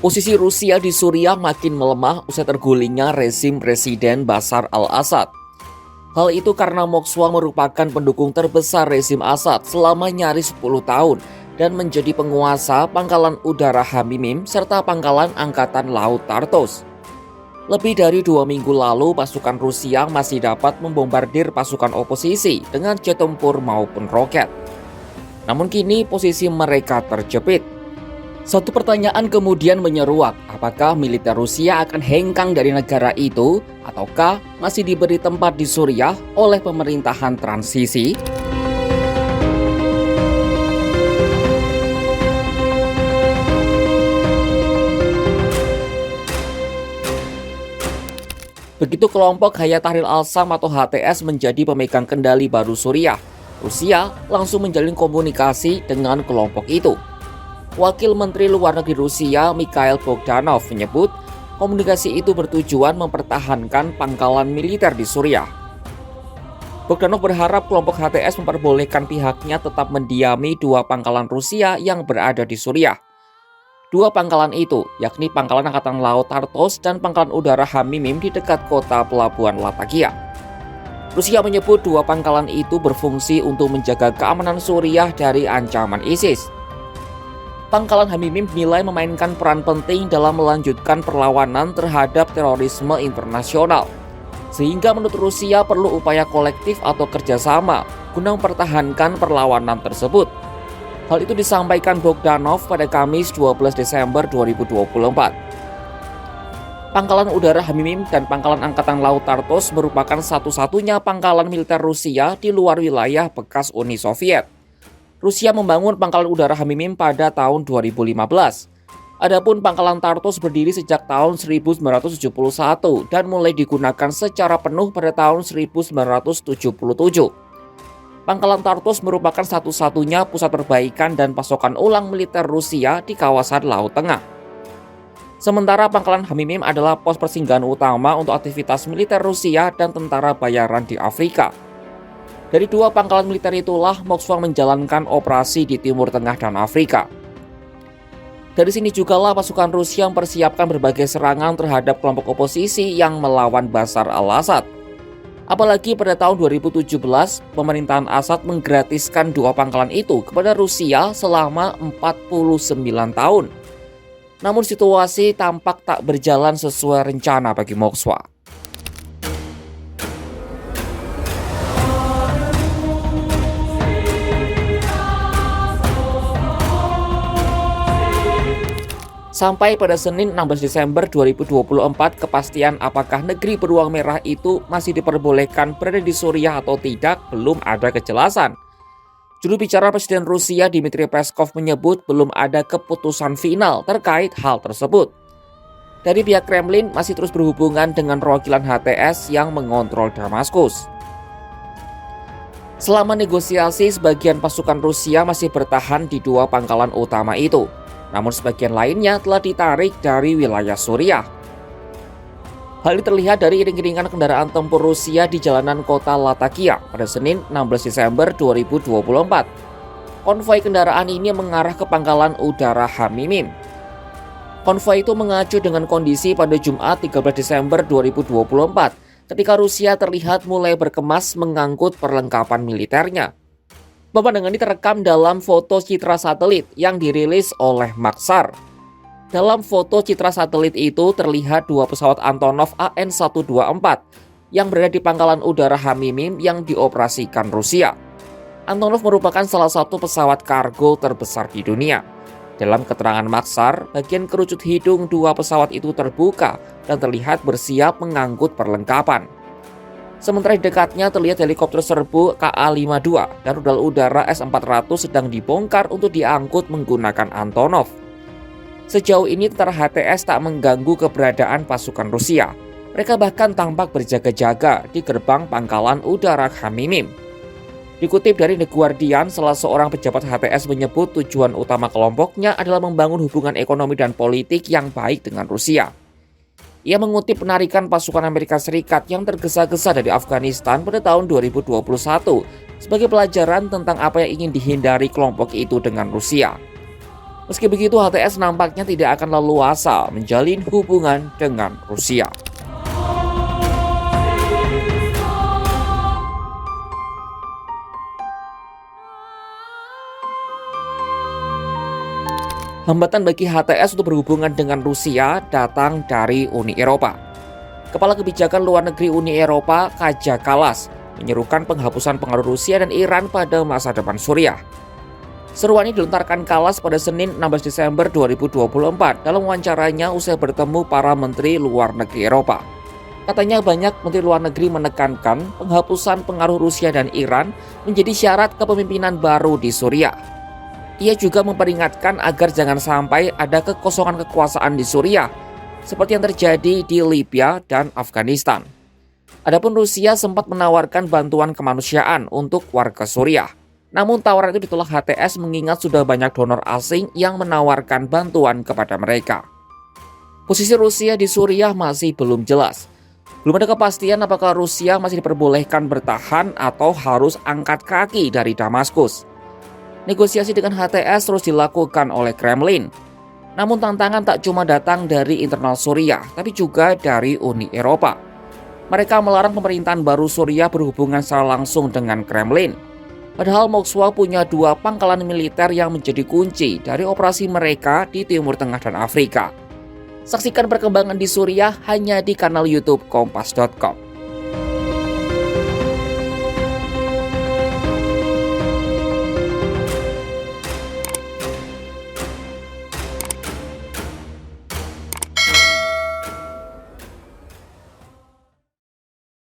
Posisi Rusia di Suriah makin melemah usai tergulingnya rezim Presiden Bashar al-Assad. Hal itu karena Moskwa merupakan pendukung terbesar rezim Assad selama nyaris 10 tahun dan menjadi penguasa pangkalan udara Hamimim serta pangkalan angkatan laut Tartus. Lebih dari 2 minggu lalu, pasukan Rusia masih dapat membombardir pasukan oposisi dengan jet tempur maupun roket. Namun kini posisi mereka terjepit. Satu pertanyaan kemudian menyeruak, apakah militer Rusia akan hengkang dari negara itu ataukah masih diberi tempat di Suriah oleh pemerintahan transisi? Begitu kelompok Hayat Tahrir al-Sham atau HTS menjadi pemegang kendali baru Suriah, Rusia langsung menjalin komunikasi dengan kelompok itu. Wakil Menteri Luar Negeri Rusia, Mikhail Bogdanov, menyebut komunikasi itu bertujuan mempertahankan pangkalan militer di Suriah. Bogdanov berharap kelompok HTS memperbolehkan pihaknya tetap mendiami 2 pangkalan Rusia yang berada di Suriah. 2 pangkalan itu, yakni Pangkalan Angkatan Laut Tartus dan Pangkalan Udara Hamimim di dekat kota pelabuhan Latakia. Rusia menyebut 2 pangkalan itu berfungsi untuk menjaga keamanan Suriah dari ancaman ISIS. Pangkalan Hamimim dinilai memainkan peran penting dalam melanjutkan perlawanan terhadap terorisme internasional. Sehingga menurut Rusia perlu upaya kolektif atau kerjasama guna mempertahankan perlawanan tersebut. Hal itu disampaikan Bogdanov pada Kamis 12 Desember 2024. Pangkalan udara Hamimim dan Pangkalan Angkatan Laut Tartus merupakan satu-satunya pangkalan militer Rusia di luar wilayah bekas Uni Soviet. Rusia membangun Pangkalan Udara Hamimim pada tahun 2015. Adapun Pangkalan Tartus berdiri sejak tahun 1971 dan mulai digunakan secara penuh pada tahun 1977. Pangkalan Tartus merupakan satu-satunya pusat perbaikan dan pasokan ulang militer Rusia di kawasan Laut Tengah. Sementara Pangkalan Hamimim adalah pos persinggahan utama untuk aktivitas militer Rusia dan tentara bayaran di Afrika. Dari 2 pangkalan militer itulah Moskwa menjalankan operasi di Timur Tengah dan Afrika. Dari sini jugalah pasukan Rusia mempersiapkan berbagai serangan terhadap kelompok oposisi yang melawan Bashar al-Assad. Apalagi pada tahun 2017, pemerintahan Assad menggratiskan 2 pangkalan itu kepada Rusia selama 49 tahun. Namun situasi tampak tak berjalan sesuai rencana bagi Moskwa. Sampai pada Senin 16 Desember 2024, kepastian apakah negeri beruang merah itu masih diperbolehkan berada di Suriah atau tidak belum ada kejelasan. Juru bicara Presiden Rusia Dmitry Peskov menyebut belum ada keputusan final terkait hal tersebut. Dari pihak Kremlin masih terus berhubungan dengan perwakilan HTS yang mengontrol Damaskus. Selama negosiasi, sebagian pasukan Rusia masih bertahan di 2 pangkalan utama itu. Namun sebagian lainnya telah ditarik dari wilayah Suriah. Hal ini terlihat dari iring-iringan kendaraan tempur Rusia di jalanan kota Latakia pada Senin 16 Desember 2024. Konvoi kendaraan ini mengarah ke Pangkalan Udara Hamimim. Konvoi itu mengacu dengan kondisi pada Jumat 13 Desember 2024 ketika Rusia terlihat mulai berkemas mengangkut perlengkapan militernya. Pemandangan ini terekam dalam foto citra satelit yang dirilis oleh Maxar. Dalam foto citra satelit itu terlihat 2 pesawat Antonov AN-124 yang berada di Pangkalan Udara Hamimim yang dioperasikan Rusia. Antonov merupakan salah satu pesawat kargo terbesar di dunia. Dalam keterangan Maxar, bagian kerucut hidung 2 pesawat itu terbuka dan terlihat bersiap mengangkut perlengkapan. Sementara di dekatnya terlihat helikopter serbu KA-52 dan rudal udara S-400 sedang dibongkar untuk diangkut menggunakan Antonov. Sejauh ini tentara HTS tak mengganggu keberadaan pasukan Rusia. Mereka bahkan tampak berjaga-jaga di gerbang Pangkalan Udara Hamimim. Dikutip dari The Guardian, salah seorang pejabat HTS menyebut tujuan utama kelompoknya adalah membangun hubungan ekonomi dan politik yang baik dengan Rusia. Ia mengutip penarikan pasukan Amerika Serikat yang tergesa-gesa dari Afghanistan pada tahun 2021 sebagai pelajaran tentang apa yang ingin dihindari kelompok itu dengan Rusia. Meski begitu, HTS nampaknya tidak akan leluasa menjalin hubungan dengan Rusia. Hambatan bagi HTS untuk berhubungan dengan Rusia datang dari Uni Eropa. Kepala Kebijakan Luar Negeri Uni Eropa, Kaja Kallas, menyerukan penghapusan pengaruh Rusia dan Iran pada masa depan Suriah. Seruan ini dilontarkan Kallas pada Senin 16 Desember 2024 dalam wawancaranya usai bertemu para menteri luar negeri Eropa. Katanya banyak menteri luar negeri menekankan penghapusan pengaruh Rusia dan Iran menjadi syarat kepemimpinan baru di Suriah. Ia juga memperingatkan agar jangan sampai ada kekosongan kekuasaan di Suriah, seperti yang terjadi di Libya dan Afghanistan. Adapun Rusia sempat menawarkan bantuan kemanusiaan untuk warga Suriah. Namun tawaran itu ditolak HTS mengingat sudah banyak donor asing yang menawarkan bantuan kepada mereka. Posisi Rusia di Suriah masih belum jelas. Belum ada kepastian apakah Rusia masih diperbolehkan bertahan atau harus angkat kaki dari Damaskus. Negosiasi dengan HTS terus dilakukan oleh Kremlin. Namun tantangan tak cuma datang dari internal Suriah, tapi juga dari Uni Eropa. Mereka melarang pemerintahan baru Suriah berhubungan secara langsung dengan Kremlin. Padahal Moskwa punya 2 pangkalan militer yang menjadi kunci dari operasi mereka di Timur Tengah dan Afrika. Saksikan perkembangan di Suriah hanya di kanal YouTube Kompas.com.